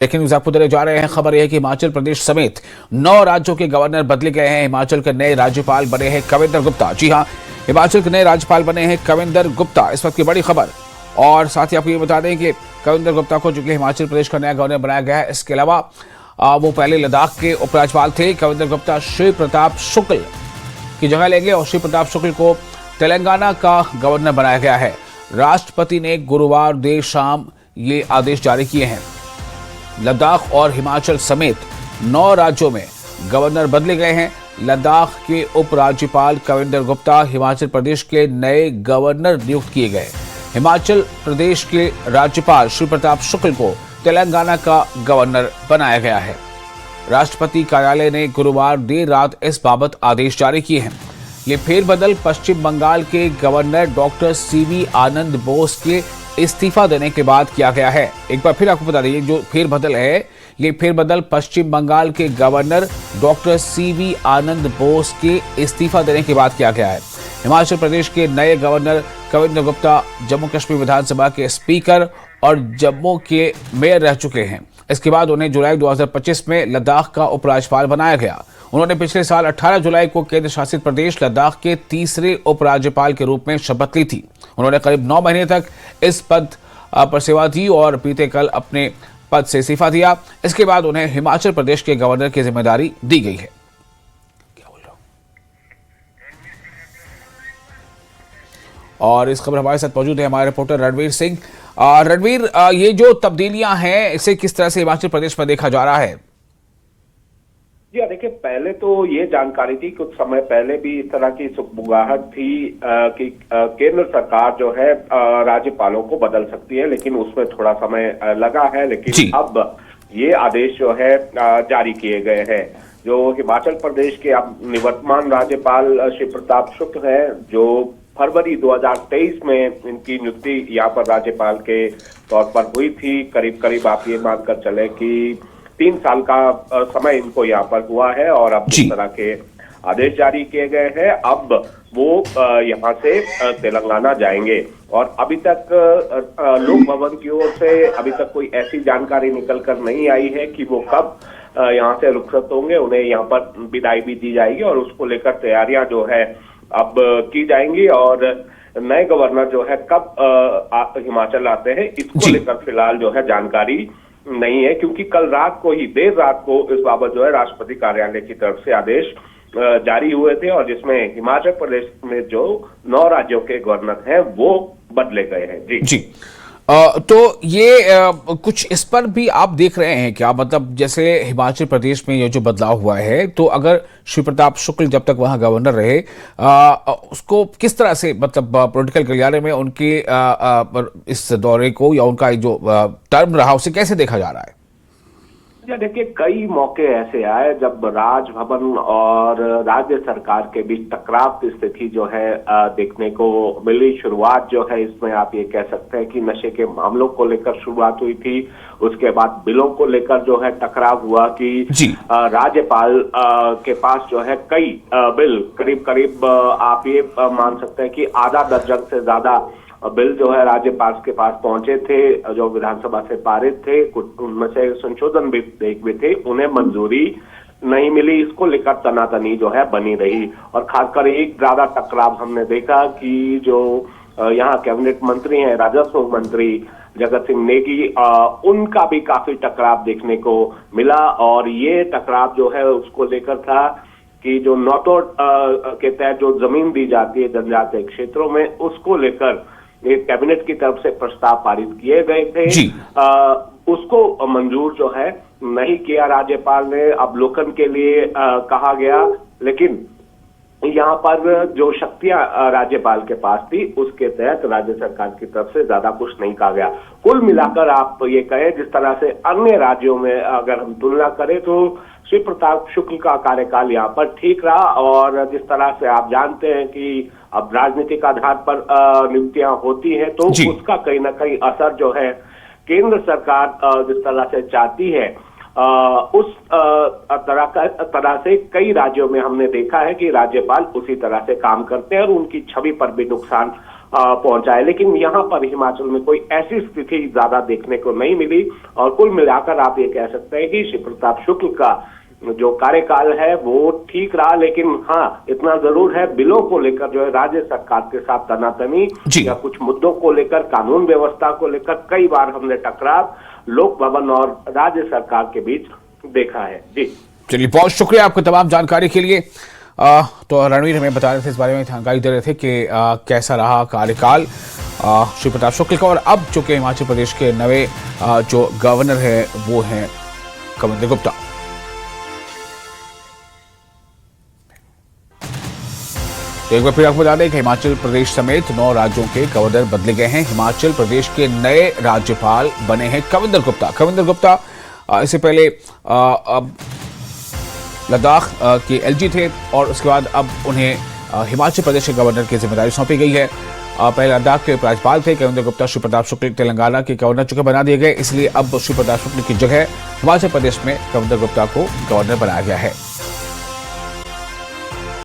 लेकिन आपको देने जा रहे हैं खबर यह है कि हिमाचल प्रदेश समेत 9 राज्यों के गवर्नर बदले गए हैं। हिमाचल के नए राज्यपाल बने हैं कविंदर गुप्ता। जी हां, हिमाचल के नए राज्यपाल बने हैं कविंदर गुप्ता, इस वक्त की बड़ी खबर। और साथ ही आपको ये बता दें कि कविंदर गुप्ता को जो कि हिमाचल प्रदेश का नया गवर्नर बनाया गया है, इसके अलावा वो पहले लद्दाख के उपराज्यपाल थे। कविंदर गुप्ता श्री प्रताप शुक्ल की जगह लेंगे और श्री प्रताप शुक्ल को तेलंगाना का गवर्नर बनाया गया है। राष्ट्रपति ने गुरुवार देर शाम ये आदेश जारी किए हैं। लद्दाख और हिमाचल समेत 9 राज्यों में गवर्नर बदले गए हैं। लद्दाख के उपराज्यपाल कविंदर गुप्ता हिमाचल प्रदेश के नए गवर्नर नियुक्त किए गए। हिमाचल प्रदेश के राज्यपाल श्री प्रताप शुक्ल को तेलंगाना का गवर्नर बनाया गया है। राष्ट्रपति कार्यालय ने गुरुवार देर रात इस बाबत आदेश जारी किए हैं। ये फेरबदल पश्चिम बंगाल के गवर्नर डॉक्टर सीवी आनंद बोस के इस्तीफा देने के बाद किया गया है। एक बार फिर आपको बता दें, जो फेरबदल है, ये फेरबदल पश्चिम बंगाल के गवर्नर डॉक्टर सीवी आनंद बोस के इस्तीफा देने के बाद किया गया है। हिमाचल प्रदेश के नए गवर्नर कविंदर गुप्ता जम्मू कश्मीर विधानसभा के स्पीकर और जम्मू के मेयर रह चुके हैं। इसके बाद उन्हें जुलाई 2025 में लद्दाख का उपराज्यपाल बनाया गया। उन्होंने पिछले साल 18 जुलाई को केंद्र शासित प्रदेश लद्दाख के तीसरे उपराज्यपाल के रूप में शपथ ली थी। उन्होंने करीब 9 महीने तक इस पद पर सेवा दी और बीते कल अपने पद से इस्तीफा दिया। इसके बाद उन्हें हिमाचल प्रदेश के गवर्नर की जिम्मेदारी दी गई है। क्या बोल रहा हूं? और इस खबर हमारे साथ मौजूद है हमारे रिपोर्टर रणवीर सिंह। रणवीर, ये जो तब्दीलियां हैं, इसे किस तरह से हिमाचल प्रदेश में देखा जा रहा है? जी देखिए, पहले तो ये जानकारी थी, कुछ समय पहले भी इस तरह की सुगबुगाहट थी कि केंद्र सरकार जो है राज्यपालों को बदल सकती है, लेकिन उसमें थोड़ा समय लगा है। लेकिन अब ये आदेश जो है जारी किए गए हैं। जो हिमाचल प्रदेश के अब निवर्तमान राज्यपाल श्री प्रताप शुक्ल है, जो फरवरी 2023 में इनकी नियुक्ति यहाँ पर राज्यपाल के तौर पर हुई थी। करीब करीब आप ये मानकर चले कि 3 साल का समय इनको यहाँ पर हुआ है और अब इस तरह के आदेश जारी किए गए हैं। अब वो यहाँ से तेलंगाना जाएंगे और अभी तक लोक भवन की ओर से अभी तक कोई ऐसी जानकारी निकल कर नहीं आई है कि वो कब यहाँ से रुखसत होंगे। उन्हें यहाँ पर विदाई भी दी जाएगी और उसको लेकर तैयारियां जो है अब की जाएंगी। और नए गवर्नर जो है कब हिमाचल आते हैं, इसको लेकर फिलहाल जो है जानकारी नहीं है, क्योंकि कल रात को ही, देर रात को इस बाबत जो है राष्ट्रपति कार्यालय की तरफ से आदेश जारी हुए थे और जिसमें हिमाचल प्रदेश में जो 9 राज्यों के गवर्नर हैं वो बदले गए हैं। जी तो ये कुछ इस पर भी आप देख रहे हैं क्या? मतलब जैसे हिमाचल प्रदेश में ये जो बदलाव हुआ है, तो अगर श्री प्रताप शुक्ल जब तक वहां गवर्नर रहे, उसको किस तरह से, मतलब पॉलिटिकल करियर में उनके इस दौरे को या उनका जो टर्म रहा, उसे कैसे देखा जा रहा है? देखिए, कई मौके ऐसे आए जब राजभवन और राज्य सरकार के बीच टकराव की स्थिति जो है देखने को मिली। शुरुआत जो है इसमें आप ये कह सकते हैं कि नशे के मामलों को लेकर शुरुआत हुई थी। उसके बाद बिलों को लेकर जो है टकराव हुआ कि राज्यपाल के पास जो है कई बिल, करीब करीब आप ये मान सकते हैं कि आधा दर्जन से ज्यादा बिल जो है राज्यपाल के पास पहुंचे थे, जो विधानसभा से पारित थे। कुछ उनमें से संशोधन भी थे, उन्हें मंजूरी नहीं मिली। इसको लेकर तनातनी जो है बनी रही और खासकर एक ज्यादा टकराव हमने देखा कि जो यहाँ कैबिनेट मंत्री हैं, राजस्व मंत्री जगत सिंह नेगी, उनका भी काफी टकराव देखने को मिला। और ये टकराव जो है उसको लेकर था कि जो नोटोड के तहत जो जमीन दी जाती है जनजातीय क्षेत्रों में, उसको लेकर एक कैबिनेट की तरफ से प्रस्ताव पारित किए गए थे। उसको मंजूर जो है नहीं किया राज्यपाल ने, अवलोकन के लिए कहा गया। लेकिन यहाँ पर जो शक्तियां राज्यपाल के पास थी, उसके तहत राज्य सरकार की तरफ से ज्यादा कुछ नहीं कहा गया। कुल मिलाकर आप ये कहें, जिस तरह से अन्य राज्यों में अगर हम तुलना करें तो श्री प्रताप शुक्ल का कार्यकाल यहाँ पर ठीक रहा। और जिस तरह से आप जानते हैं कि अब राजनीतिक आधार पर नियुक्तियां होती हैं, तो उसका कहीं ना कहीं असर जो है केंद्र सरकार जिस तरह से चाहती है, उस तरह से कई राज्यों में हमने देखा है कि राज्यपाल उसी तरह से काम करते हैं और उनकी छवि पर भी नुकसान पहुंचा है। लेकिन यहाँ पर हिमाचल में कोई ऐसी स्थिति ज्यादा देखने को नहीं मिली और कुल मिलाकर आप ये कह सकते हैं कि शिव प्रताप शुक्ल का जो कार्यकाल है वो ठीक रहा। लेकिन हाँ, इतना जरूर है, बिलों को लेकर जो है राज्य सरकार के साथ तनातनी या कुछ मुद्दों को लेकर, कानून व्यवस्था को लेकर कई बार हमने टकराव लोक भवन और राज्य सरकार के बीच देखा है। जी चलिए, बहुत शुक्रिया आपको तमाम जानकारी के लिए। तो रणवीर हमें बता रहे थे, इस बारे में जानकारी दे रहे थे कि कैसा रहा कार्यकाल शिव प्रताप शुक्ल का। और अब चूंकि हिमाचल प्रदेश के नए जो गवर्नर है वो हैं कविंदर गुप्ता। तो एक बार फिर आपको बता दें कि हिमाचल प्रदेश समेत 9 राज्यों के गवर्नर बदले गए हैं। हिमाचल प्रदेश के नए राज्यपाल बने हैं कविंदर गुप्ता। कविंदर गुप्ता इससे पहले लद्दाख के एलजी थे और उसके बाद अब उन्हें हिमाचल प्रदेश के गवर्नर की जिम्मेदारी सौंपी गई है। पहले लद्दाख के राज्यपाल थे कविंदर गुप्ता। शिव प्रताप शुक्ल तेलंगाना के गवर्नर चुके बना दिए गए, इसलिए अब शिव प्रताप शुक्ल की जगह हिमाचल प्रदेश में कविंदर गुप्ता को गवर्नर बनाया गया है।